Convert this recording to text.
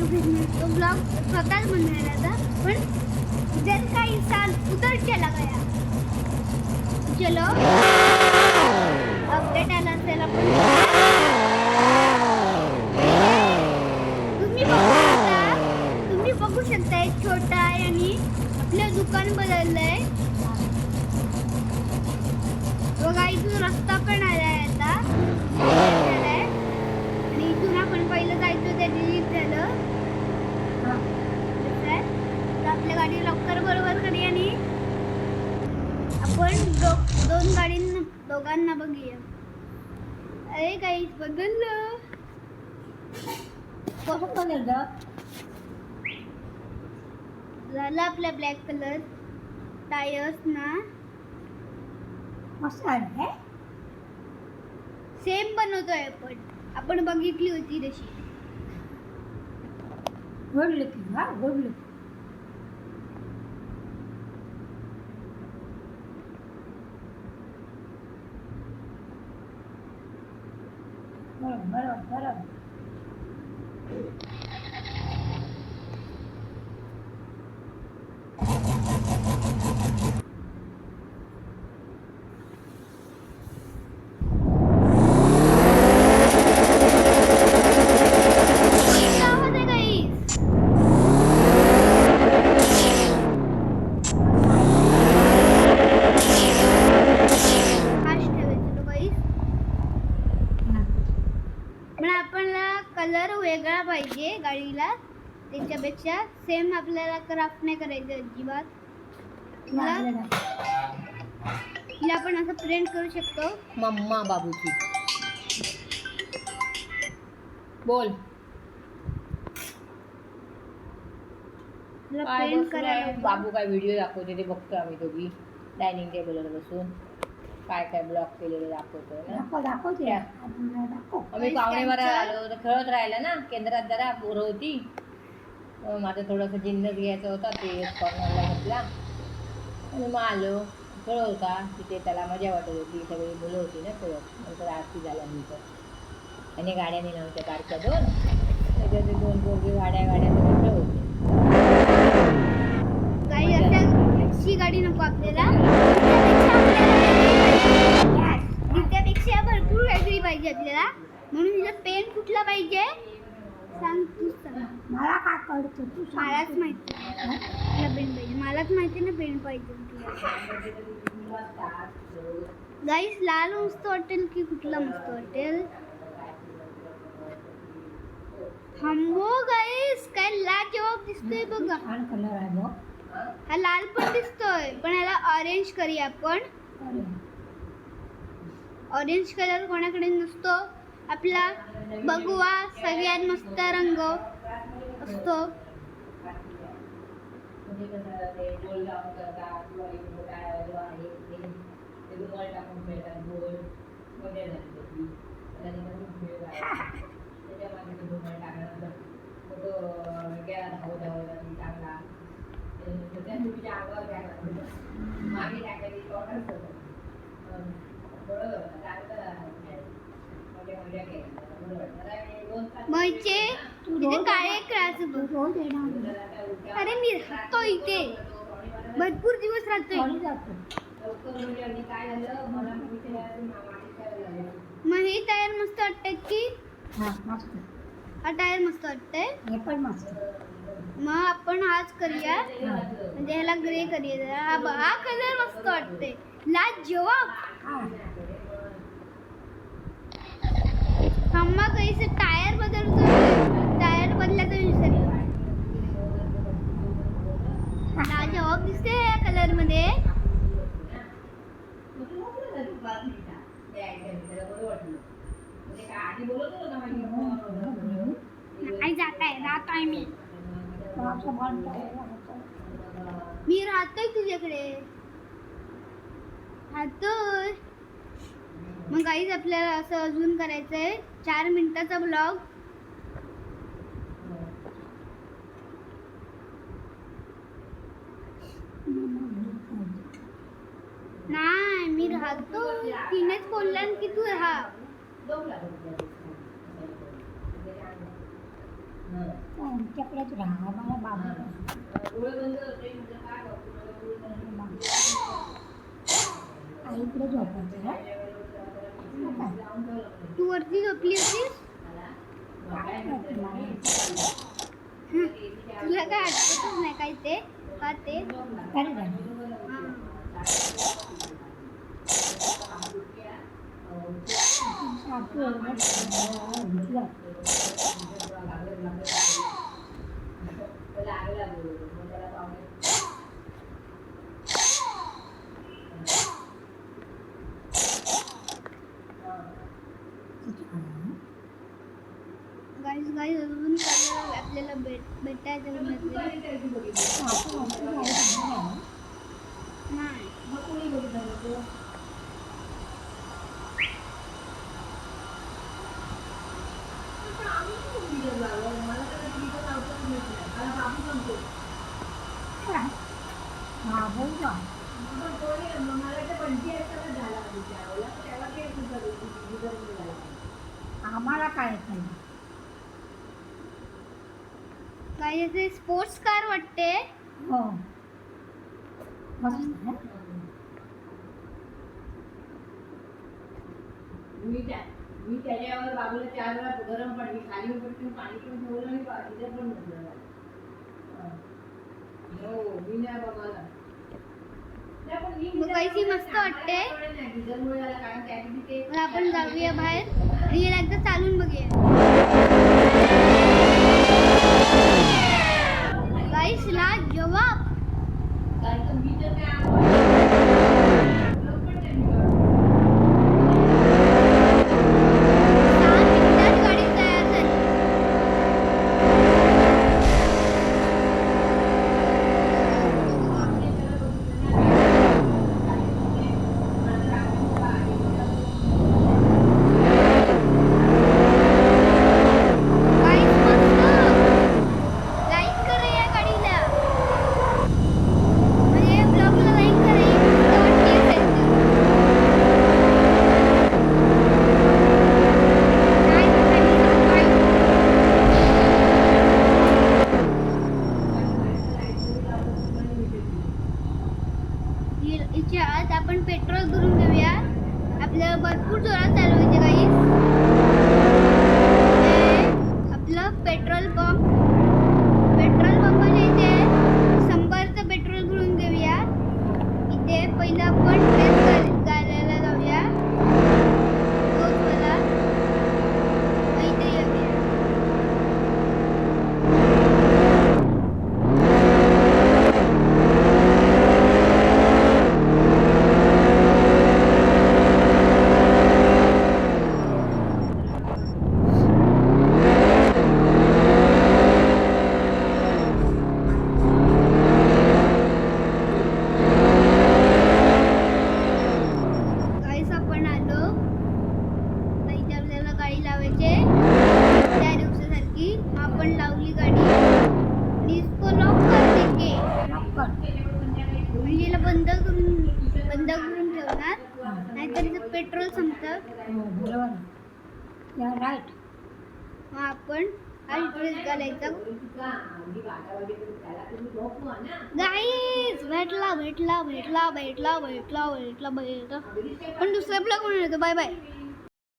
तो ब्लॉग स्वतःच बनवायला था, पण इधर का इंसान उधर चला गया. चलो अपडेट आला असेल आपण. तुम्ही बघू शकता एक छोटा आहे आणि आपलं दुकान बदललंय बघा. इथून रस्ता पण आलाय आता झालाय आणि इथून आपण पहिलं जायचं ते डिलीट झालं. तर आपल्या गाडी लवकर बरोबर करी आणि आपण दोघांना बघूया. अरे काहीच बदललं. कसं बदललं? झालं आपला ब्लॅक कलर टायर्स ना मस्त आहे. सेम बनवतोय आपण बघितली होती तशी. Good looking. हा गुड लुकिंग. बरोबर. कलर वेगळा पाहिजे गाडीला, त्याच्यापेक्षा सेम आपल्याला क्राफ्ट नाही करायचं अजिबात. हिला आपण असं प्रिंट करू शकतो. मम्मा बाबूची बोल प्रिंट करायला बाबू काय व्हिडिओ दाखवते ते बघतो आम्ही दोघी डायनिंग टेबलवर बसून. काय काय ब्लॉक केलेलं दाखवतोय ना. दाखवते. आम्ही पावणेबारा आलो तर खेळत राहिला ना. केंद्रात जरा पोरं होती. माझं थोडंसं जिन्नस घ्यायचं होता ते कॉर्नरला घेतला आणि मग आलो. खेळत होता तिथे, त्याला मजा वाटत होती. सगळी मुलं होती ना खेळत. नंतर आरती झाल्यानंतर आणि गाड्या नेल्या होत्या कारच्या 2. त्याच्यात 2 पोरगे गाड्या खेळत होते. काही अशी गाडी नको आपल्याला. त्यापेक्षा भरपूर काहीतरी पाहिजे आपल्याला. म्हणून हिला पेन कुठला पाहिजे सांग तू. मला काय कळतं तू? मलाच माहिती तुला पेन पाहिजे. मलाच माहिती ना पेन पाहिजे. गाईस लाल मस्त वाटेल की कुठला मस्त वाटेल? थांबो गाईस, काय लाजवाब दिसतोय बघा. छान कलर आहे बघ. हा लाल पण दिसतोय, पण याला ऑरेंज करूया आपण. ऑरेंज कलर कोणाकडे नसतो आपला. भगवा सगळ्यात मस्त रंग असतो. म्हणजे इथे काळे क्रास बघ. अरे मी राहतो इथे भरपूर दिवस राहतोय. मग हे टायर मस्त वाटतंय की? हा टायर मस्त वाटतंय. हे पण मस्त. मग आपण हाच करूया, म्हणजे ह्याला ग्रे करूया. हा कलर मस्त वाटतंय. लाजवाब. थांबा कैसे टायर बदलतो. टायर बदलायचा विसरलो. लाजवाब दिसते या कलर मध्ये. नाही जात आहे मी राहतोय तुझ्याकडे राहतोय. मग गाईज आपल्याला असं अजून करायचंय 4 मिनिटाचा ब्लॉग. नाही मी राहतो. तिनेच बोलल्या की तू राहा. आमच्याकडेच राहा मला बाबा आईकडे झोपायचं का? तू वरती झोपली होतीस? काय करते मला? तुला काय आठवतच नाही काय ते का ते तरी झालं. हा. सारखं एवढं घेतलं. गाईस गाईस अजून काय आपल्याला भेटायचं नाही. हा बोल का? आम्हाला काय येत नाही. गाईस ते स्पोर्ट्स कार वाटते. हो मस्त आहे. मी त्याच्यावर बाबूला 4 वेळा गरम पाणी खाली उतरून पाणी पण ठेवलं आणि तिथं पण म्हटलं हो मी नाही बघायला मग गाईस ही मस्त वाटते. मग आपण जाऊया बाहेर आणि याला एकदा चालून बघूया. गाईस ला जवाब गाडी तयार झाली. गाईस मस्त लाईक करा या गाडीला म्हणजे ब्लॉगला लाईक करा ही मस्त वाटते असेल इथे आज आपण पेट्रोल भरून घेऊया. आपल्याला भरपूर जोरात चालवायचे गाईस. आपलं पेट्रोल पंपाच्या इथे 100चं पेट्रोल भरून घेऊया. इथे पहिलं आपण ट्रेस घालायला जाऊया. तोच मला इथे येऊया. गाईस आपण आलो. आता इथे आपल्याला गाडी लावायची त्या दिवसासारखी. आपण लावली गाडी आणि इसको लॉक कर देंगे. म्हणजे याला बंद करून ठेवणार नाहीतर इथं पेट्रोल संपतं. बरोबर या राईट. मग आपण हा ड्रेस घालायचा. गाईस भेटला पण दुसऱ्या ब्लॉग म्हणून येतो. Bye bye.